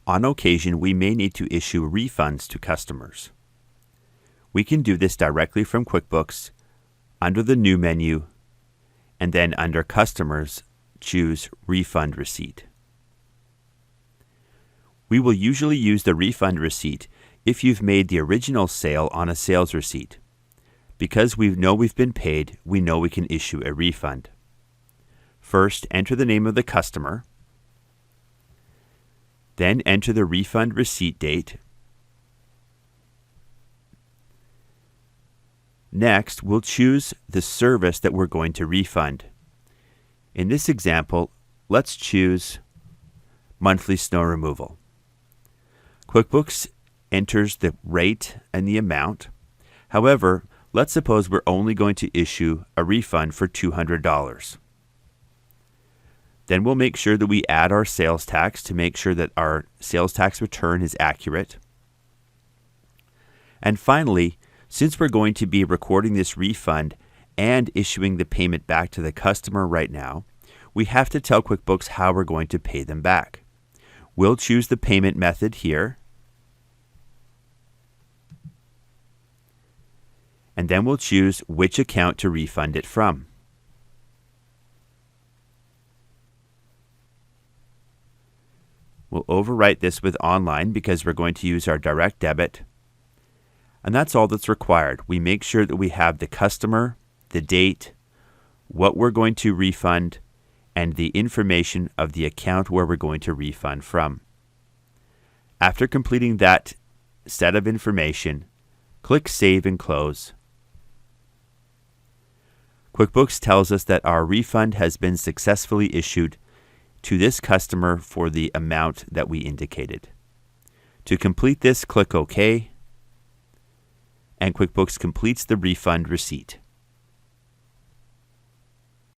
On occasion, we may need to issue refunds to customers. We can do this directly from QuickBooks under the New menu, and then under Customers, choose Refund Receipt. We will usually use the refund receipt if you've made the original sale on a sales receipt. Because we know we've been paid, we know we can issue a refund. First, enter the name of the customer. Then enter the refund receipt date. Next, we'll choose the service that we're going to refund. In this example, let's choose monthly snow removal. QuickBooks enters the rate and the amount. However, let's suppose we're only going to issue a refund for $200. Then we'll make sure that we add our sales tax to make sure that our sales tax return is accurate. And finally, since we're going to be recording this refund and issuing the payment back to the customer right now, we have to tell QuickBooks how we're going to pay them back. We'll choose the payment method here. And then we'll choose which account to refund it from. We'll overwrite this with online because we're going to use our direct debit. And that's all that's required. We make sure that we have the customer, the date, what we're going to refund, and the information of the account where we're going to refund from. After completing that set of information, click Save and Close. QuickBooks tells us that our refund has been successfully issued to this customer for the amount that we indicated. To complete this, click OK, and QuickBooks completes the refund receipt.